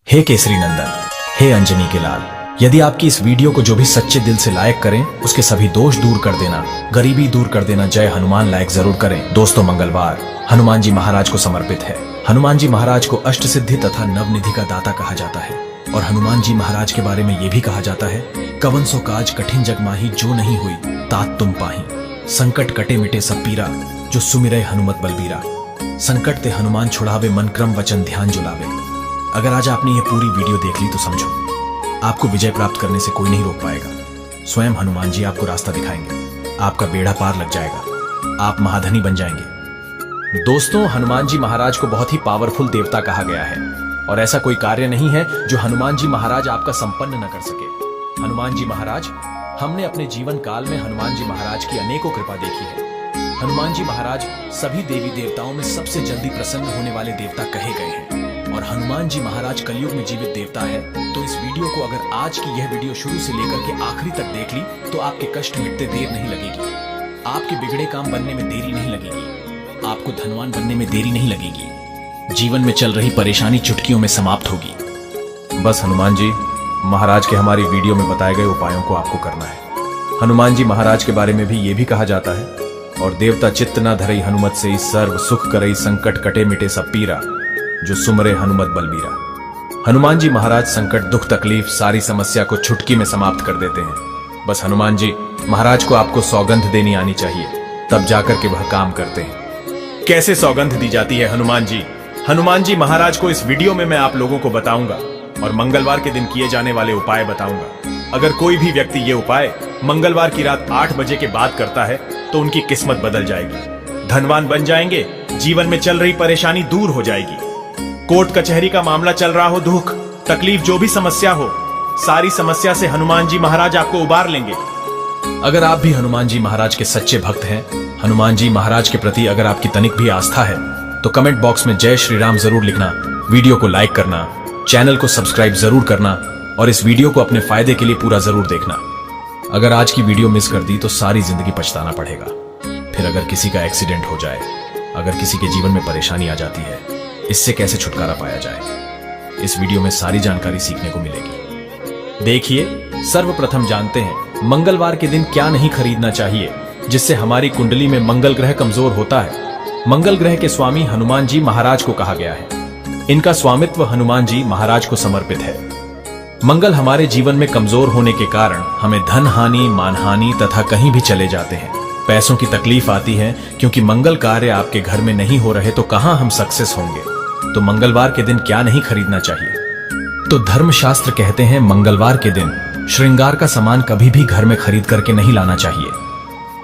हे केसरी नंदन, हे अंजनी के लाल, यदि आपकी इस वीडियो को जो भी सच्चे दिल से लाइक करें उसके सभी दोष दूर कर देना, गरीबी दूर कर देना, जय हनुमान लाइक जरूर करें। दोस्तों, मंगलवार हनुमान जी महाराज को समर्पित है। हनुमान जी महाराज को अष्ट सिद्धि तथा नवनिधि का दाता कहा जाता है और हनुमान जी महाराज के बारे में ये भी कहा जाता है, कवन सो काज कठिन जग माही, जो नहीं हुई तात तुम पाही। संकट कटे मिटे सब पीरा, जो सुमिरै हनुमत बलबीरा। संकट ते हनुमान छुड़ावे, मन क्रम वचन ध्यान जुलावे। अगर आज आपने ये पूरी वीडियो देख ली तो समझो, आपको विजय प्राप्त करने से कोई नहीं रोक पाएगा। स्वयं हनुमान जी आपको रास्ता दिखाएंगे, आपका बेड़ा पार लग जाएगा, आप महाधनी बन जाएंगे। दोस्तों, हनुमान जी महाराज को बहुत ही पावरफुल देवता कहा गया है और ऐसा कोई कार्य नहीं है जो हनुमान जी महाराज आपका संपन्न न कर सके। हनुमान जी महाराज, हमने अपने जीवन काल में हनुमान जी महाराज की अनेकों कृपा देखी है। हनुमान जी महाराज सभी देवी देवताओं में सबसे जल्दी प्रसन्न होने वाले देवता कहे गए हैं और हनुमान जी महाराज कलयुग में जीवित देवता है। तो इस वीडियो को अगर आज की यह वीडियो शुरू से लेकर के आखिरी तक देख ली तो आपके कष्ट मिटते देर नहीं लगेगी, आपके बिगड़े काम बनने में देरी नहीं लगेगी, आपको धनवान बनने में देरी नहीं लगेगी, जीवन में चल रही परेशानी चुटकियों में समाप्त होगी। बस हनुमान जी महाराज के हमारी वीडियो में बताए गए उपायों को आपको करना है। हनुमान जी महाराज के बारे में भी ये भी कहा जाता है, और देवता चित्त न धरई हनुमत से, सर्व सुख करई, संकट कटे मिटे सब पीरा, जो सुमरे हनुमत बलबीरा। हनुमान जी महाराज संकट, दुख, तकलीफ, सारी समस्या को चुटकी में समाप्त कर देते हैं। बस हनुमान जी महाराज को आपको सौगंध देनी आनी चाहिए, तब जाकर के वह काम करते हैं। कैसे सौगंध दी जाती है हनुमान जी? हनुमान जी महाराज को इस वीडियो में मैं आप लोगों को बताऊंगा और मंगलवार के दिन किए जाने वाले उपाय बताऊंगा। अगर कोई भी व्यक्ति ये उपाय मंगलवार की रात 8 बजे के बाद करता है तो उनकी किस्मत बदल जाएगी, धनवान बन जाएंगे, जीवन में चल रही परेशानी दूर हो जाएगी। कोर्ट कचहरी का मामला चल रहा हो, दुख तकलीफ जो भी समस्या हो, सारी समस्या से हनुमान जी महाराज आपको उबार लेंगे। अगर आप भी हनुमान जी महाराज के सच्चे भक्त हैं, हनुमान जी महाराज के प्रति अगर आपकी तनिक भी आस्था है, तो कमेंट बॉक्स में जय श्री राम जरूर लिखना, वीडियो को लाइक करना, चैनल को सब्सक्राइब जरूर करना और इस वीडियो को अपने फायदे के लिए पूरा जरूर देखना। अगर आज की वीडियो मिस कर दी तो सारी जिंदगी पछताना पड़ेगा। फिर अगर किसी का एक्सीडेंट हो जाए, अगर किसी के जीवन में परेशानी आ जाती है, इससे कैसे छुटकारा पाया जाए, इस वीडियो में सारी जानकारी सीखने को मिलेगी। देखिए, सर्वप्रथम जानते हैं मंगलवार के दिन क्या नहीं खरीदना चाहिए जिससे हमारी कुंडली में मंगल ग्रह कमजोर होता है। मंगल ग्रह के स्वामी हनुमान जी महाराज को कहा गया है, इनका स्वामित्व हनुमान जी महाराज को समर्पित है। मंगल हमारे जीवन में कमजोर होने के कारण हमें धन हानि, मानहानि तथा कहीं भी चले जाते हैं, पैसों की तकलीफ आती है, क्योंकि मंगल कार्य आपके घर में नहीं हो रहे तो कहां हम सक्सेस होंगे। तो मंगलवार के दिन क्या नहीं खरीदना चाहिए? तो धर्मशास्त्र कहते हैं मंगलवार के दिन श्रृंगार का सामान कभी भी घर में खरीद करके नहीं लाना चाहिए,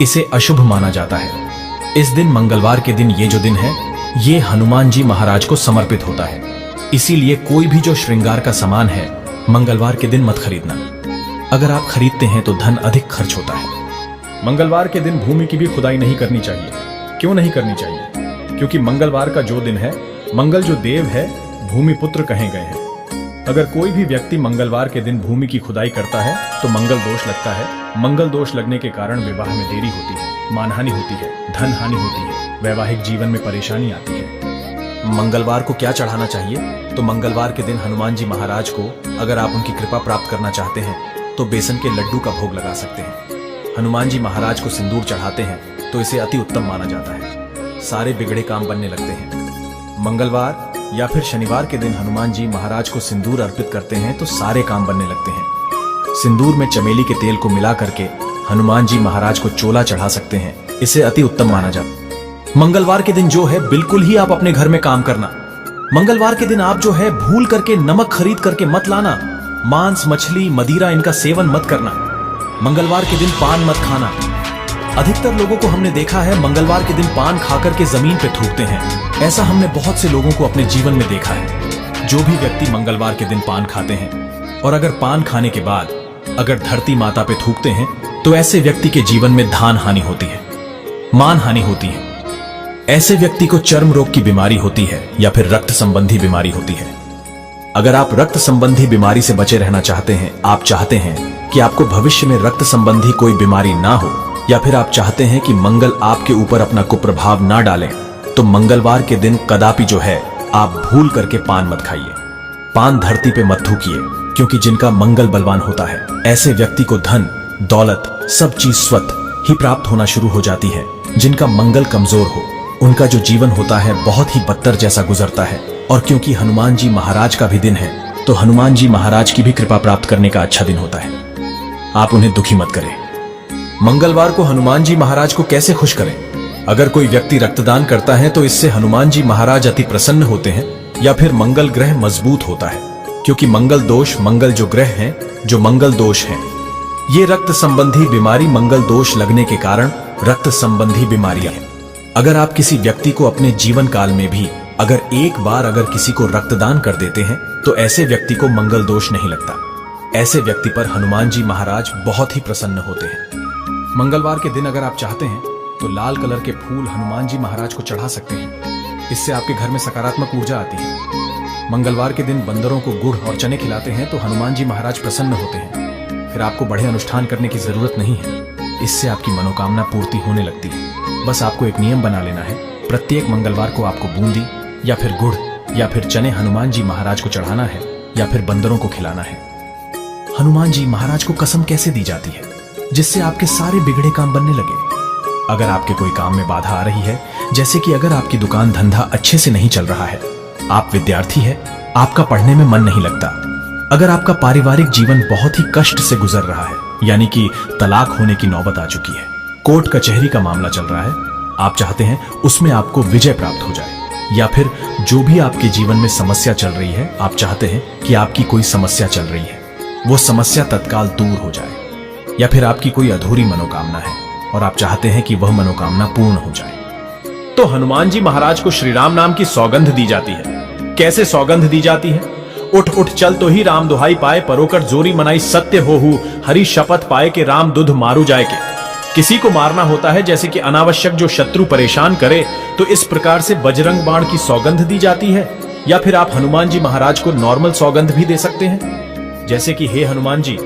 इसे अशुभ माना जाता है। इस दिन मंगलवार के दिन ये जो दिन है ये हनुमान जी महाराज को समर्पित होता है, इसीलिए कोई भी जो श्रृंगार का सामान है मंगलवार के दिन मत खरीदना। अगर आप खरीदते हैं तो धन अधिक खर्च होता है। मंगलवार के दिन भूमि की भी खुदाई नहीं करनी चाहिए। क्यों नहीं करनी चाहिए? क्योंकि मंगलवार का जो दिन है, मंगल जो देव है भूमि पुत्र कहे गए हैं। अगर कोई भी व्यक्ति मंगलवार के दिन भूमि की खुदाई करता है तो मंगल दोष लगता है। मंगल दोष लगने के कारण विवाह में देरी होती है, मानहानि होती है, धन हानि होती है, वैवाहिक जीवन में परेशानी आती है। मंगलवार को क्या चढ़ाना चाहिए? तो मंगलवार के दिन हनुमान जी महाराज को अगर आप उनकी कृपा प्राप्त करना चाहते हैं तो बेसन के लड्डू का भोग लगा सकते हैं। हनुमान जी महाराज को सिंदूर चढ़ाते हैं तो इसे अति उत्तम माना जाता है, सारे बिगड़े काम बनने लगते हैं। मंगलवार या फिर शनिवार के दिन हनुमान जी महाराज को सिंदूर अर्पित करते हैं तो सारे काम बनने लगते हैं। सिंदूर में चमेली के तेल को मिला करके हनुमान जी महाराज को चोला चढ़ा सकते हैं, इसे अति उत्तम माना जाता है। मंगलवार के दिन जो है बिल्कुल ही आप अपने घर में काम करना। मंगलवार के दिन आप जो है भूल करके नमक खरीद करके मत लाना, मांस, मछली, मदिरा इनका सेवन मत करना। मंगलवार के दिन पान मत खाना। अधिकतर लोगों को हमने देखा है मंगलवार के दिन पान खाकर के जमीन पे थूकते हैं। ऐसा हमने बहुत से लोगों को अपने जीवन में देखा है। जो भी व्यक्ति मंगलवार के दिन पान खाते हैं और अगर पान खाने के बाद अगर धरती माता पे थूकते हैं तो ऐसे व्यक्ति के जीवन में धान हानि होती है, मान हानि होती है। ऐसे व्यक्ति को चर्म रोग की बीमारी होती है या फिर रक्त संबंधी बीमारी होती है। अगर आप रक्त संबंधी बीमारी से बचे रहना चाहते हैं, आप चाहते हैं कि आपको भविष्य में रक्त संबंधी कोई बीमारी ना हो, या फिर आप चाहते हैं कि मंगल आपके ऊपर अपना कुप्रभाव ना डालें, तो मंगलवार के दिन कदापि जो है आप भूल करके पान मत खाइए। पान धरती पे मत थूकिए, क्योंकि जिनका मंगल बलवान होता है ऐसे व्यक्ति को धन, दौलत, सब चीज स्वतः ही प्राप्त होना शुरू हो जाती है। जिनका मंगल कमजोर हो उनका जो जीवन होता है बहुत ही बदतर जैसा गुजरता है। और क्योंकि हनुमान जी महाराज का भी दिन है, तो हनुमान जी महाराज की भी कृपा प्राप्त करने का अच्छा दिन होता है। आप उन्हें दुखी मत करें। मंगलवार को हनुमान जी महाराज को कैसे खुश करें? अगर कोई व्यक्ति रक्तदान करता है तो इससे हनुमान जी महाराज अति प्रसन्न होते हैं, या फिर मंगल ग्रह मजबूत होता है, क्योंकि मंगल दोष, मंगल जो ग्रह हैं, जो मंगल दोष हैं, ये रक्त संबंधी बीमारी, मंगल दोष लगने के कारण रक्त संबंधी बीमारियां हैं। अगर आप किसी व्यक्ति को अपने जीवन काल में भी अगर एक बार अगर किसी को रक्तदान कर देते हैं तो ऐसे व्यक्ति को मंगल दोष नहीं लगता। ऐसे व्यक्ति पर हनुमान जी महाराज बहुत ही प्रसन्न होते हैं। मंगलवार के दिन अगर आप चाहते हैं तो लाल कलर के फूल हनुमान जी महाराज को चढ़ा सकते हैं। इससे आपके घर में सकारात्मक ऊर्जा आती है। मंगलवार के दिन बंदरों को गुड़ और चने खिलाते हैं तो हनुमान जी महाराज प्रसन्न होते हैं। फिर आपको बड़े अनुष्ठान करने की जरूरत नहीं है, इससे आपकी मनोकामना पूर्ति होने लगती है। बस आपको एक नियम बना लेना है, प्रत्येक मंगलवार को आपको बूंदी या फिर गुड़ या फिर चने हनुमान जी महाराज को चढ़ाना है या फिर बंदरों को खिलाना है। हनुमान जी महाराज को कसम कैसे दी जाती है जिससे आपके सारे बिगड़े काम बनने लगे? अगर आपके कोई काम में बाधा आ रही है, जैसे कि अगर आपकी दुकान धंधा अच्छे से नहीं चल रहा है, आप विद्यार्थी है, आपका पढ़ने में मन नहीं लगता, अगर आपका पारिवारिक जीवन बहुत ही कष्ट से गुजर रहा है, यानी कि तलाक होने की नौबत आ चुकी है, कोर्ट कचहरी का मामला चल रहा है, आप चाहते हैं उसमें आपको विजय प्राप्त हो जाए, या फिर जो भी आपके जीवन में समस्या चल रही है, आप चाहते हैं कि आपकी कोई समस्या चल रही है वो समस्या तत्काल दूर हो जाए, या फिर आपकी कोई अधूरी मनोकामना है और आप चाहते हैं कि वह मनोकामना पूर्ण हो जाए, तो हनुमान जी महाराज को श्री राम नाम की सौगंध दी जाती है। कैसे सौगंध दी जाती है? उठ उठ चल तो ही राम दुहाई पाए, परोकर जोरी मनाई सत्य होहु, हरि शपथ पाए के राम दुध मारू जाए के। किसी को मारना होता है, जैसे कि अनावश्यक जो शत्रु परेशान करे, तो इस प्रकार से बजरंग बाण की सौगंध दी जाती है। या फिर आप हनुमान जी महाराज को नॉर्मल सौगंध भी दे सकते हैं, जैसे कि हे हनुमान जी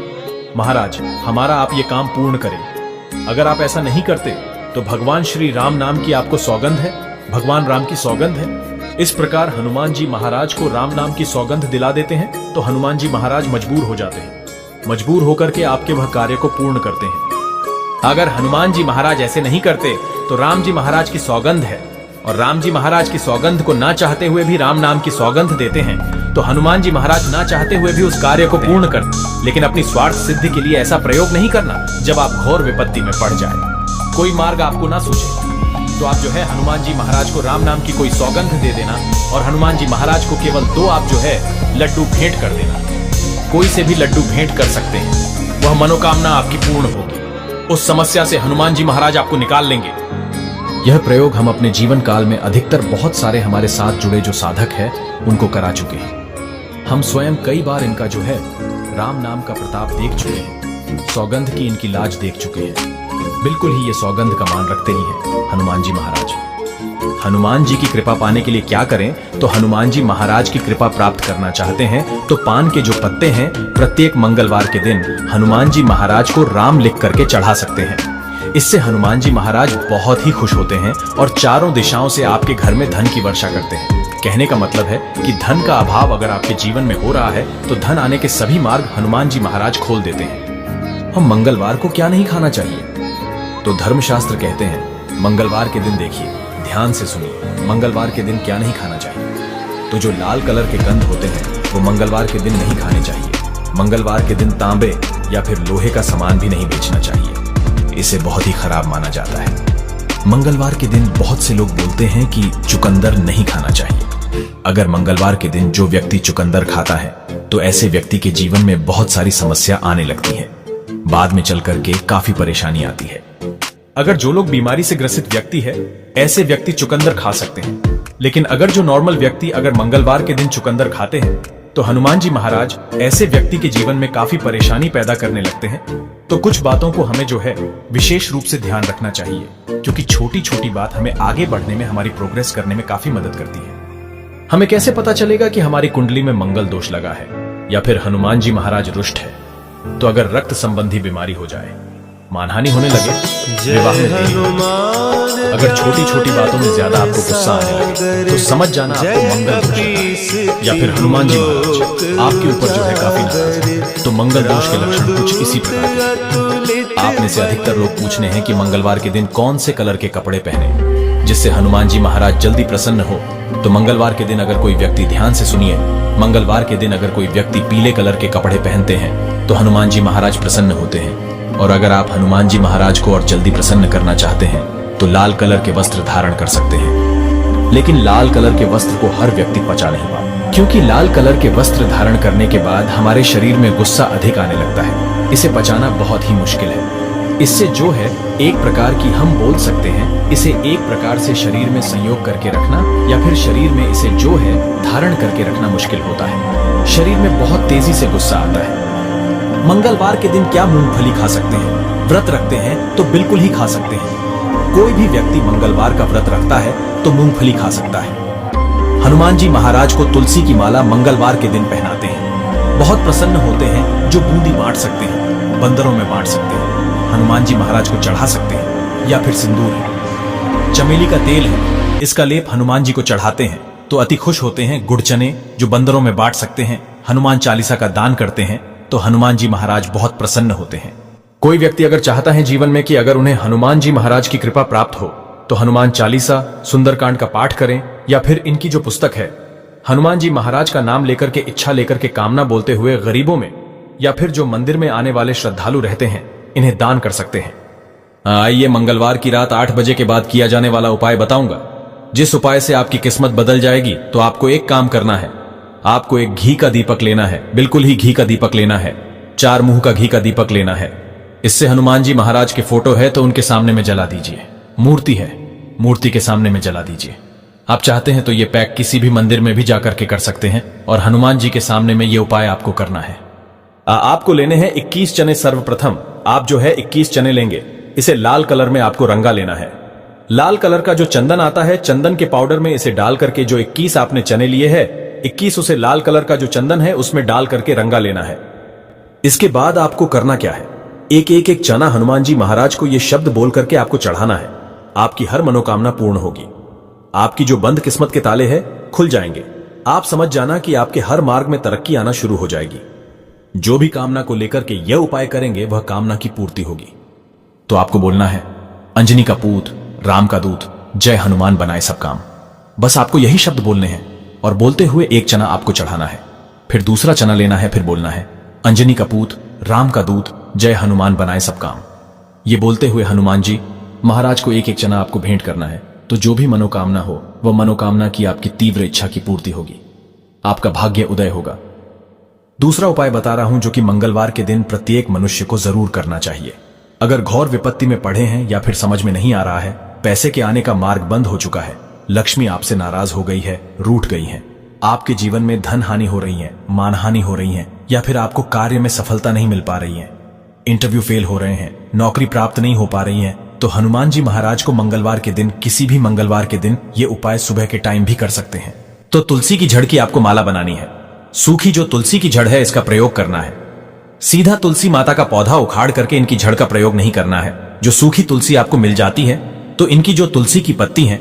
महाराज, हमारा आप ये काम पूर्ण करें। अगर आप ऐसा नहीं करते तो भगवान श्री राम नाम की आपको सौगंध है, भगवान राम की सौगंध है। इस प्रकार हनुमान जी महाराज को राम नाम की सौगंध दिला देते हैं तो हनुमान जी महाराज मजबूर हो जाते हैं, मजबूर होकर के आपके वह कार्य को पूर्ण करते हैं। अगर हनुमान जी महाराज ऐसे नहीं करते तो राम जी महाराज की सौगंध है, और राम जी महाराज की सौगंध को ना चाहते हुए भी राम नाम की सौगंध देते हैं, तो हनुमान जी महाराज ना चाहते हुए भी उस कार्य को पूर्ण करते। लेकिन अपनी स्वार्थ सिद्धि के लिए ऐसा प्रयोग नहीं करना जब आप घोर विपत्ति में पड़ जाए, कोई मार्ग आपको ना सूझे, तो आप जो है हनुमान जी महाराज को राम नाम की कोई सौगंध दे देना, और हनुमान जी महाराज को केवल 2 आप जो है लड्डू भेंट कर देना। कोई से भी लड्डू भेंट कर सकते हैं, वह मनोकामना आपकी पूर्ण होगी, उस समस्या से हनुमान जी महाराज आपको निकाल लेंगे। यह प्रयोग हम अपने जीवन काल में अधिकतर बहुत सारे हमारे साथ जुड़े जो साधक हैं उनको करा चुके हैं। हम स्वयं कई बार इनका जो है राम नाम का प्रताप देख चुके हैं, सौगंध की इनकी लाज देख चुके हैं। बिल्कुल ही ये सौगंध का मान रखते ही हैं हनुमान जी महाराज। हनुमान जी की कृपा पाने के लिए क्या करें? तो हनुमान जी महाराज की कृपा प्राप्त करना चाहते हैं तो पान के जो पत्ते हैं प्रत्येक मंगलवार के दिन हनुमान जी महाराज को राम लिख करके चढ़ा सकते हैं। इससे हनुमान जी महाराज बहुत ही खुश होते हैं और चारों दिशाओं से आपके घर में धन की वर्षा करते हैं। कहने का मतलब है कि धन का अभाव अगर आपके जीवन में हो रहा है तो धन आने के सभी मार्ग हनुमान जी महाराज खोल देते हैं। हम मंगलवार को क्या नहीं खाना चाहिए? तो धर्मशास्त्र कहते हैं मंगलवार के दिन देखिए, ध्यान से सुनिए, मंगलवार के दिन क्या नहीं खाना चाहिए। तो जो लाल कलर के गंध होते हैं वो मंगलवार के दिन नहीं खाने चाहिए। मंगलवार के दिन तांबे या फिर लोहे का सामान भी नहीं बेचना चाहिए, इसे बहुत ही खराब माना जाता है। मंगलवार के दिन बहुत से लोग बोलते हैं कि चुकंदर नहीं खाना चाहिए। अगर मंगलवार के दिन जो व्यक्ति चुकंदर खाता है तो ऐसे व्यक्ति के जीवन में बहुत सारी समस्या आने लगती है, बाद में चल करके काफी परेशानी आती है। अगर जो लोग बीमारी से ग्रसित व्यक्ति है ऐसे व्यक्ति चुकंदर खा सकते हैं, लेकिन अगर जो नॉर्मल व्यक्ति अगर मंगलवार के दिन चुकंदर खाते हैं तो हनुमान जी महाराज ऐसे व्यक्ति के जीवन में काफी परेशानी पैदा करने लगते हैं। तो कुछ बातों को हमें जो है विशेष रूप से ध्यान रखना चाहिए, क्योंकि छोटी छोटी बात हमें आगे बढ़ने में, हमारी प्रोग्रेस करने में काफी मदद करती है। हमें कैसे पता चलेगा कि हमारी कुंडली में मंगल दोष लगा है या फिर हनुमान जी महाराज रुष्ट है? तो अगर रक्त संबंधी बीमारी हो जाए, मानहानि होने लगे, विवाह में देरी, अगर छोटी छोटी बातों में ज्यादा आपको गुस्सा आने लगे तो समझ जाना आपको मंगल दोष है। या फिर हनुमान जी महाराज आपके ऊपर जो है काफी नाराज है, तो मंगल दोष के लक्षण कुछ इसी प्रकार के। आप में से अधिकतर लोग पूछने हैं कि मंगलवार के दिन कौन से कलर के कपड़े पहने जिससे हनुमान जी महाराज जल्दी प्रसन्न हो। तो मंगलवार के दिन अगर कोई व्यक्ति, ध्यान से सुनिए, मंगलवार के दिन अगर कोई व्यक्ति पीले कलर के कपड़े पहनते हैं तो हनुमान जी महाराज प्रसन्न होते हैं। और अगर आप हनुमान जी महाराज को और जल्दी प्रसन्न करना चाहते हैं तो लाल कलर के वस्त्र धारण कर सकते हैं। लेकिन लाल कलर के वस्त्र को हर व्यक्ति पचा नहीं पाता, क्योंकि लाल कलर के वस्त्र धारण करने के बाद हमारे शरीर में गुस्सा अधिक आने लगता है। इसे पचाना बहुत ही मुश्किल है। इससे जो है एक प्रकार की हम बोल सकते हैं, इसे एक प्रकार से शरीर में संयोग करके रखना या फिर शरीर में इसे जो है धारण करके रखना मुश्किल होता है। शरीर में बहुत तेजी से गुस्सा आता है। मंगलवार के दिन क्या मूंगफली खा सकते हैं? व्रत रखते हैं तो बिल्कुल ही खा सकते हैं। कोई भी व्यक्ति मंगलवार का व्रत रखता है तो मूंगफली खा सकता है। हनुमान जी महाराज को तुलसी की माला मंगलवार के दिन पहनाते हैं। बहुत प्रसन्न होते हैं। जो बूंदी बांट सकते हैं, बंदरों में बांट सकते हैं, हनुमान जी महाराज को चढ़ा सकते हैं। या फिर सिंदूर है, चमेली का तेल है, इसका लेप हनुमान जी को चढ़ाते हैं तो अति खुश होते हैं। गुड़ चने जो बंदरों में बांट सकते हैं, हनुमान चालीसा का दान करते हैं तो हनुमान जी महाराज बहुत प्रसन्न होते हैं। कोई व्यक्ति अगर चाहता है जीवन में कि अगर उन्हें हनुमान जी महाराज की कृपा प्राप्त हो तो हनुमान चालीसा, सुंदरकांड का पाठ करें या फिर इनकी जो पुस्तक है हनुमान जी महाराज का नाम लेकर के, इच्छा लेकर के, कामना बोलते हुए गरीबों में या फिर जो मंदिर में आने वाले श्रद्धालु रहते हैं इन्हें दान कर सकते हैं। आइए मंगलवार की रात 8 बजे के बाद किया जाने वाला उपाय बताऊंगा, जिस उपाय से आपकी किस्मत बदल जाएगी। तो आपको एक काम करना है, आपको एक घी का दीपक लेना है, बिल्कुल ही घी का दीपक लेना है। 4 मुंह का घी का दीपक लेना है। इससे हनुमान जी महाराज के फोटो है तो उनके सामने में जला दीजिए। मूर्ति है, मूर्ति के सामने में जला दीजिए। आप चाहते हैं तो ये पैक किसी भी मंदिर में भी जाकर के कर सकते हैं और हनुमान जी के सामने में ये उपाय आपको करना है। आपको लेने हैं 21 चने। सर्वप्रथम आप जो है 21 चने लेंगे। इसे लाल कलर में आपको रंगा लेना है। लाल कलर का जो चंदन आता है, चंदन के पाउडर में इसे डाल करके जो 21 आपने चने लिए हैं, 21 उसे लाल कलर का जो चंदन है उसमें डाल करके रंगा लेना है। इसके बाद आपको करना क्या है, एक चना हनुमान जी महाराज को ये शब्द बोल करके आपको चढ़ाना है। आपकी हर मनोकामना पूर्ण होगी। आपकी जो बंद किस्मत के ताले हैं खुल जाएंगे। आप समझ जाना कि आपके हर मार्ग में तरक्की आना शुरू हो जाएगी। जो भी कामना को लेकर के यह उपाय करेंगे वह कामना की पूर्ति होगी। तो आपको बोलना है, अंजनी का पूत, राम का दूत, जय हनुमान बनाए सब काम। बस आपको यही शब्द बोलने हैं और बोलते हुए एक चना आपको चढ़ाना है। फिर दूसरा चना लेना है, फिर बोलना है, अंजनी का पूत, राम का दूत, जय हनुमान बनाए सब काम। ये बोलते हुए हनुमान जी महाराज को एक चना आपको भेंट करना है। तो जो भी मनोकामना हो वह मनोकामना की आपकी तीव्र इच्छा की पूर्ति होगी। आपका भाग्य उदय होगा। दूसरा उपाय बता रहा हूं जो कि मंगलवार के दिन प्रत्येक मनुष्य को जरूर करना चाहिए। अगर घोर विपत्ति में पड़े हैं या फिर समझ में नहीं आ रहा है, पैसे के आने का मार्ग बंद हो चुका है, लक्ष्मी आपसे नाराज हो गई है, रूठ गई है, आपके जीवन में धन हानि हो रही है, मानहानि हो रही है, या फिर आपको कार्य में सफलता नहीं मिल पा रही है, इंटरव्यू फेल हो रहे हैं, नौकरी प्राप्त नहीं हो पा रही है, तो हनुमान जी महाराज को मंगलवार के दिन, किसी भी मंगलवार के दिन ये उपाय सुबह के टाइम भी कर सकते हैं। तो तुलसी की जड़ की आपको माला बनानी है। सूखी जो तुलसी की जड़ है इसका प्रयोग करना है। सीधा तुलसी माता का पौधा उखाड़ करके इनकी जड़ का प्रयोग नहीं करना है। जो सूखी तुलसी आपको मिल जाती है तो इनकी जो तुलसी की पत्ती है,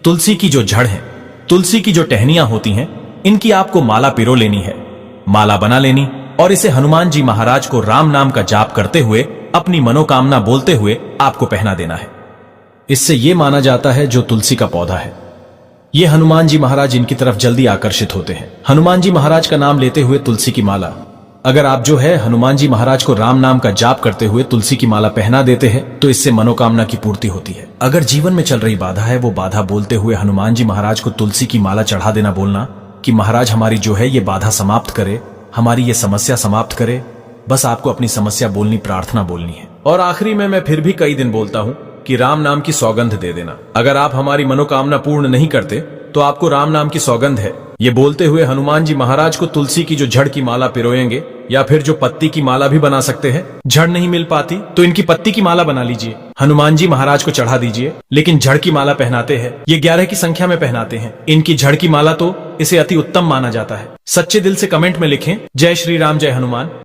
तुलसी की जो जड़ है, तुलसी की जो टहनियां होती हैं, इनकी आपको माला पिरो लेनी है, माला बना लेनी और इसे हनुमान जी महाराज को राम नाम का जाप करते हुए, अपनी मनोकामना बोलते हुए आपको पहना देना है। इससे यह माना जाता है जो तुलसी का पौधा है, ये हनुमान जी महाराज इनकी तरफ जल्दी आकर्षित होते हैं। हनुमान जी महाराज का नाम लेते हुए तुलसी की माला, अगर आप जो है हनुमान जी महाराज को राम नाम का जाप करते हुए तुलसी की माला पहना देते हैं तो इससे मनोकामना की पूर्ति होती है। अगर जीवन में चल रही बाधा है, वो बाधा बोलते हुए हनुमान जी महाराज को तुलसी की माला चढ़ा देना, बोलना कि महाराज हमारी जो है ये बाधा समाप्त करे, हमारी ये समस्या समाप्त करे। बस आपको अपनी समस्या बोलनी, प्रार्थना बोलनी है। और आखिरी में मैं फिर भी कई दिन बोलता हूं कि राम नाम की सौगंध दे देना। अगर आप हमारी मनोकामना पूर्ण नहीं करते तो आपको राम नाम की सौगंध है। ये बोलते हुए हनुमान जी महाराज को तुलसी की जो जड़ की माला पिरोएंगे या फिर जो पत्ती की माला भी बना सकते हैं। जड़ नहीं मिल पाती तो इनकी पत्ती की माला बना लीजिए, हनुमान जी महाराज को चढ़ा दीजिए। लेकिन जड़ की माला पहनाते हैं, ये 11 की संख्या में पहनाते हैं। इनकी जड़ की माला तो इसे अति उत्तम माना जाता है। सच्चे दिल से कमेंट में लिखें, जय श्री राम, जय हनुमान।